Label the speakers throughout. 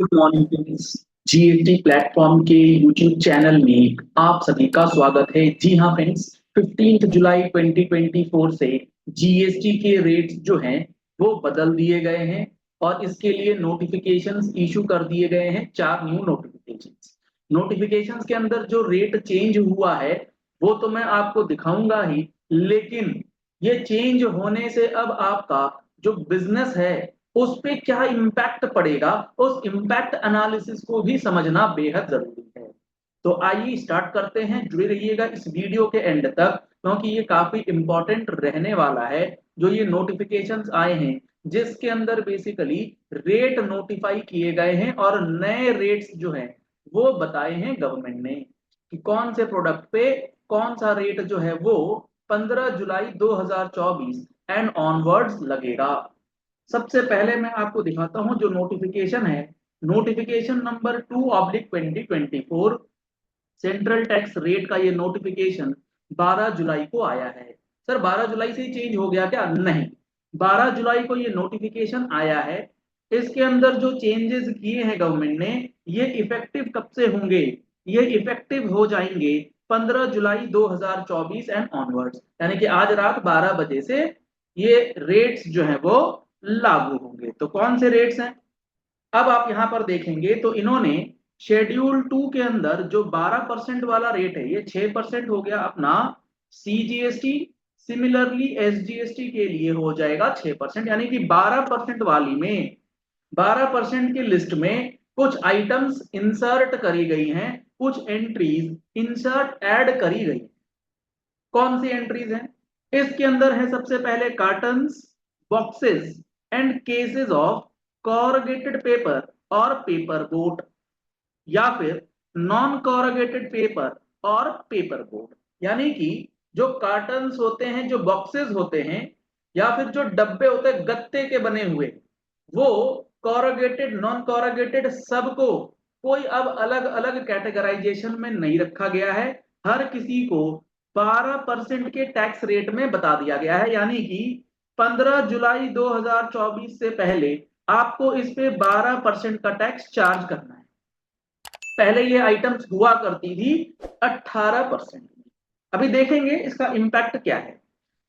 Speaker 1: Good morning friends. GST platform के YouTube channel में आप सभी का स्वागत है। जी हाँ फ्रेंड्स, 15 जुलाई 2024 से जीएसटी के रेट्स जो हैं वो बदल दिए गए हैं और इसके लिए नोटिफिकेशंस इशू कर दिए गए हैं। 4 न्यू नोटिफिकेशंस नोटिफिकेशंस के अंदर जो रेट चेंज हुआ है वो तो मैं आपको दिखाऊंगा ही, लेकिन ये चेंज होने से अब आपका जो बिजनेस है उस पे क्या इम्पैक्ट पड़ेगा, उस इम्पैक्ट एनालिसिस को भी समझना बेहद जरूरी है। तो आइए स्टार्ट करते हैं। जुड़े रहिएगा इस वीडियो के एंड तक, क्योंकि ये काफी इंपॉर्टेंट रहने वाला है। जो ये नोटिफिकेशंस आए हैं जिसके अंदर बेसिकली रेट नोटिफाई किए गए हैं और नए रेट्स जो हैं वो बताए हैं गवर्नमेंट ने कि कौन से प्रोडक्ट पे कौन सा रेट जो है वो 15 जुलाई 2024 एंड ऑनवर्ड्स लगेगा। सबसे पहले मैं आपको दिखाता हूं जो नोटिफिकेशन है। Notification number 2/2024, central tax rate का ये नोटिफिकेशन 12 जुलाई को आया है। सर 12 जुलाई से ही चेंज हो गया क्या? नहीं, 12 जुलाई को ये नोटिफिकेशन आया है। इसके अंदर जो चेंजेस किए हैं गवर्नमेंट ने, ये इफेक्टिव कब से होंगे? ये इफेक्टिव हो जाएंगे 15 जुलाई 2024 एंड ऑनवर्ड्स, यानी कि आज रात 12 बजे से ये रेट्स जो है वो लागू होंगे। तो कौन से रेट्स हैं? अब आप यहां पर देखेंगे तो इन्होंने शेड्यूल 2 के अंदर जो 12% वाला रेट है, ये 6% हो गया अपना सीजीएसटी। सिमिलरली एसजीएसटी के लिए हो जाएगा 6%, यानी कि 12% वाली में 12% की लिस्ट में कुछ आइटम्स इंसर्ट करी गई हैं, कुछ एंट्रीज इंसर्ट ऐड करी गई। कौन सी एंट्रीज हैं? इसके अंदर है सबसे पहले cartons, boxes and cases of corrugated paper और पेपर बोट, या फिर नॉन कॉरगेटेड पेपर और पेपर बोट। यानी कि जो कार्टन्स होते हैं, जो बॉक्सेस होते हैं, या फिर जो डब्बे होते हैं गत्ते के बने हुए, वो कॉरगेटेड नॉन कॉरगेटेड सबको कोई अब अलग अलग कैटेगराइजेशन में नहीं रखा गया है। हर किसी को 12% के टैक्स रेट में बता दिया गया है, यानी कि 15 जुलाई 2024 से पहले आपको इस पे 12% का टैक्स चार्ज करना है। पहले ये आइटम्स हुआ करती थी 18% में। अभी देखेंगे इसका इम्पैक्ट क्या है।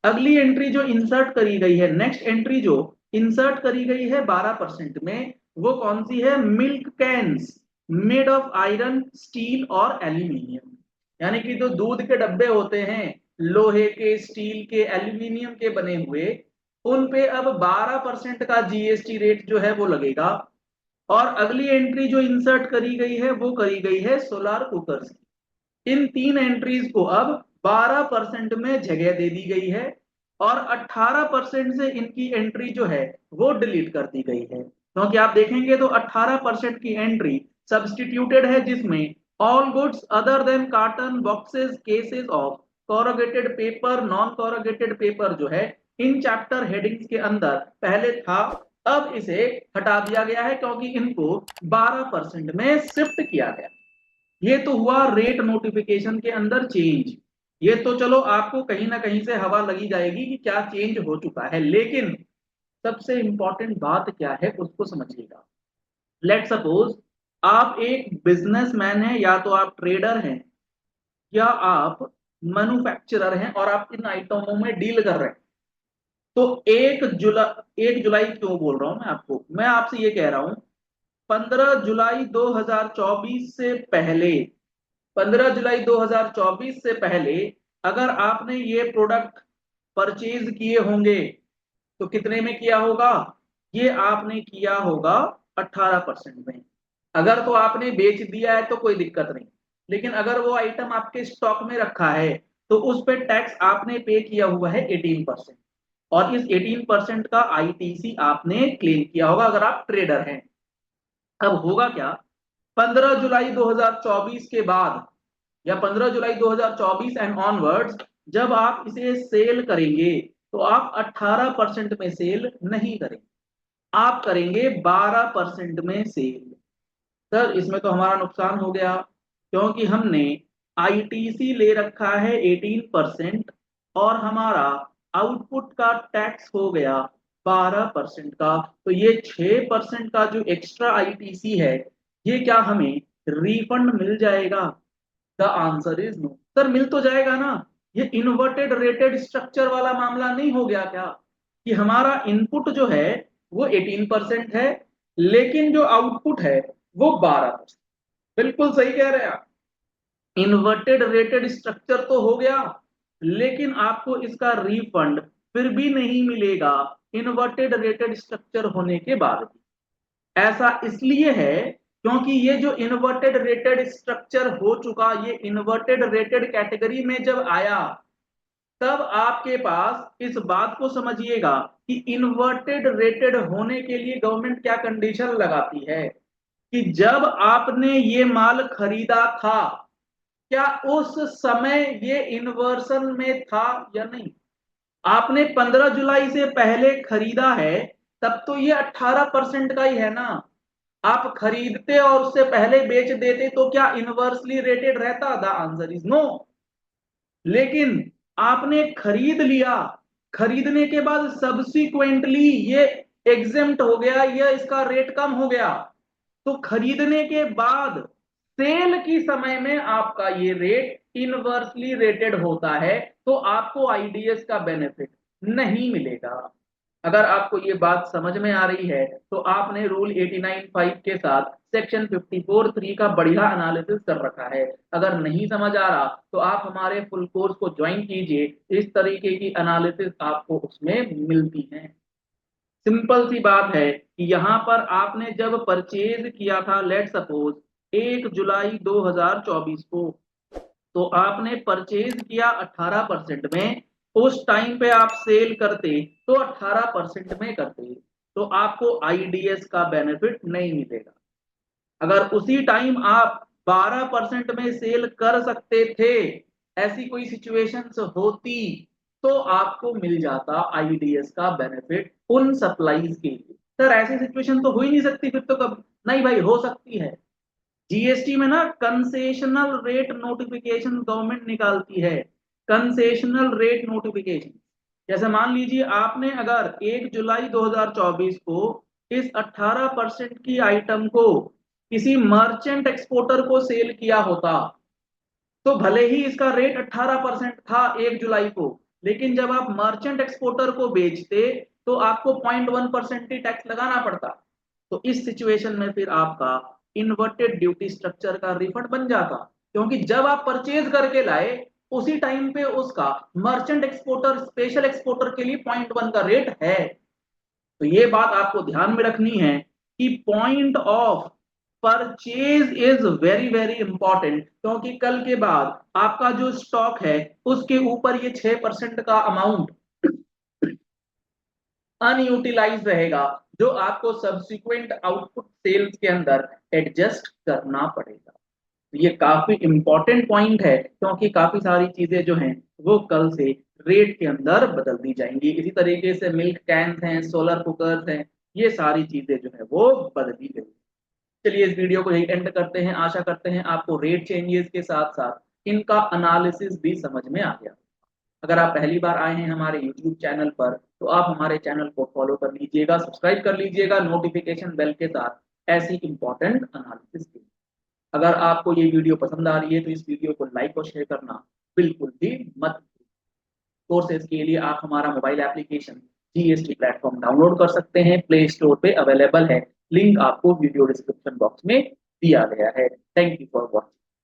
Speaker 1: अगली एंट्री जो इंसर्ट करी गई है, नेक्स्ट एंट्री जो इंसर्ट करी गई है 12% में, वो कौन सी है? Milk cans made of iron, steel और एल्यूमिनियम। यानी कि जो दूध के डब्बे होते हैं, लोहे के, स्टील के, एल्यूमिनियम के बने हुए, उन पे अब 12% का जीएसटी रेट जो है वो लगेगा। और अगली एंट्री जो इंसर्ट करी गई है वो करी गई है सोलार कुकर्स की। इन तीन एंट्रीज को अब 12% में जगह दे दी गई है और 18% से इनकी एंट्री जो है वो डिलीट कर दी गई है, क्योंकि आप देखेंगे तो 18% की एंट्री सब्सटीट्यूटेड है, जिसमें all goods other than carton, boxes, cases of corrugated paper, non corrugated paper जो है इन चैप्टर हेडिंग्स के अंदर पहले था, अब इसे हटा दिया गया है क्योंकि इनको 12% में शिफ्ट किया गया। ये तो हुआ रेट नोटिफिकेशन के अंदर चेंज। ये तो चलो आपको कहीं ना कहीं से हवा लगी जाएगी कि क्या चेंज हो चुका है, लेकिन सबसे इंपॉर्टेंट बात क्या है उसको समझिएगा। लेट सपोज आप एक बिजनेसमैन हैं, या तो आप ट्रेडर हैं, या आप मैन्युफैक्चरर हैं और आप इन आइटमों में डील कर रहे हैं। तो 1 जुलाई क्यों बोल रहा हूं मैं आपको? मैं आपसे ये कह रहा हूं 15 जुलाई 2024 से पहले, 15 जुलाई 2024 से पहले अगर आपने ये प्रोडक्ट परचेज किए होंगे तो कितने में किया होगा? ये आपने किया होगा 18% में। अगर तो आपने बेच दिया है तो कोई दिक्कत नहीं, लेकिन अगर वो आइटम आपके स्टॉक में रखा है तो उस पर टैक्स आपने पे किया हुआ है 18%, और इस 18% का आईटीसी आपने क्लेम किया होगा अगर आप ट्रेडर हैं। अब होगा क्या? 15 जुलाई 2024 के बाद, या 15 जुलाई 2024 एंड ऑनवर्ड्स, जब आप इसे सेल करेंगे तो आप 18% में सेल नहीं करेंगे, आप करेंगे 12% में सेल। सर इसमें तो हमारा नुकसान हो गया, क्योंकि हमने आईटीसी ले रखा है 18% और हमारा आउटपुट का टैक्स हो गया 12% का। तो ये 6% का जो एक्स्ट्रा आईटीसी है, ये क्या हमें रिफंड मिल जाएगा? The answer is no. Sir मिल तो जाएगा ना, ये इन्वर्टेड रेटेड स्ट्रक्चर वाला मामला नहीं हो गया क्या, कि हमारा इनपुट जो है वो 18% है, लेकिन जो आउटपुट है वो 12%। बिल्कुल सही कह रहे हैं आप, इन्वर्टेड रेटेड स्ट्रक्चर तो हो गया, लेकिन आपको इसका रिफंड फिर भी नहीं मिलेगा इन्वर्टेड रेटेड स्ट्रक्चर होने के बाद भी। ऐसा इसलिए है क्योंकि ये जो इन्वर्टेड रेटेड स्ट्रक्चर हो चुका, ये इन्वर्टेड रेटेड कैटेगरी में जब आया, तब आपके पास इस बात को समझिएगा कि इन्वर्टेड रेटेड होने के लिए गवर्नमेंट क्या कंडीशन लगाती है, कि जब आपने ये माल खरीदा था, क्या उस समय ये इन्वर्सन में था या नहीं? आपने 15 जुलाई से पहले खरीदा है, तब तो ये 18% का ही है ना। आप खरीदते और उससे पहले बेच देते तो क्या इनवर्सली रेटेड रहता? The answer is no. लेकिन आपने खरीद लिया, खरीदने के बाद सब्सिक्वेंटली ये एग्जेम्प्ट हो गया, या इसका रेट कम हो गया, तो खरीदने के बाद सेल की समय में आपका ये रेट इनवर्सली रेटेड होता है, तो आपको आईडीएस का बेनिफिट नहीं मिलेगा। अगर आपको ये बात समझ में आ रही है तो आपने रूल 89(5) के साथ सेक्शन 54(3) का बढ़िया एनालिसिस कर रखा है। अगर नहीं समझ आ रहा तो आप हमारे फुल कोर्स को ज्वाइन कीजिए, इस तरीके की एनालिसिस आपको उसमें मिलती है। सिंपल सी बात है कि यहाँ पर आपने जब परचेज किया था, लेट सपोज 1 जुलाई 2024 को, तो आपने परचेज किया 18% में, उस टाइम पे आप सेल करते तो 18% में करते, तो आपको आईडीएस का बेनिफिट नहीं मिलेगा। अगर उसी टाइम आप 12% में सेल कर सकते थे, ऐसी कोई सिचुएशंस होती, तो आपको मिल जाता आईडीएस का बेनिफिट उन सप्लाईज के लिए। सर ऐसी सिचुएशन तो हो ही नहीं सकती फिर तो, कब नहीं भाई, हो सकती है। जीएसटी में ना कंसेशनल रेट नोटिफिकेशन गवर्नमेंट निकालती है, कंसेशनल रेट नोटिफिकेशन। जैसे मान लीजिए आपने अगर 1 जुलाई 2024 को इस 18% की आइटम को किसी मर्चेंट एक्सपोर्टर को सेल किया होता, तो भले ही इसका रेट 18% था 1 जुलाई को, लेकिन जब आप मर्चेंट एक्सपोर्टर को बेचते तो आपको 0.1% ही टैक्स लगाना पड़ता। तो इस सिचुएशन में फिर आपका इन्वर्टेड ड्यूटी स्ट्रक्चर का रिफंड बन जाता, क्योंकि जब आप परचेज करके लाए उसी टाइम पे उसका मर्चेंट एक्सपोर्टर स्पेशल एक्सपोर्टर के लिए 0.1 का रेट है। तो ये बात आपको ध्यान में रखनी है कि point of purchase is very very important, क्योंकि कल के बाद आपका जो स्टॉक है उसके ऊपर ये 6% का अमाउंट अनयूटिलाइज रहेगा, जो आपको सब्सिक्वेंट आउटपुट सेल्स के अंदर एडजस्ट करना पड़ेगा। तो ये काफी इंपॉर्टेंट पॉइंट है, क्योंकि काफी सारी चीजें जो हैं वो कल से रेट के अंदर बदल दी जाएंगी। इसी तरीके से मिल्क कैंस हैं, सोलर कुकर्स हैं, ये सारी चीजें जो है वो बदली गई। चलिए इस वीडियो को यही एंड करते हैं। आशा करते हैं आपको रेट चेंजेस के साथ साथ इनका एनालिसिस भी समझ में आ गया। अगर आप पहली बार आए हैं हमारे YouTube चैनल पर, तो आप हमारे चैनल को फॉलो कर लीजिएगा, सब्सक्राइब कर लीजिएगा नोटिफिकेशन बेल के साथ, ऐसी इंपॉर्टेंट एनालिसिस के लिए। अगर आपको ये वीडियो पसंद आ रही है तो इस वीडियो को लाइक और शेयर करना बिल्कुल भी मत। कोर्सेज के लिए आप हमारा mobile application GST platform download कर सकते हैं, प्ले स्टोर पे अवेलेबल है, लिंक आपको वीडियो डिस्क्रिप्शन बॉक्स में दिया गया है। Thank you for watching.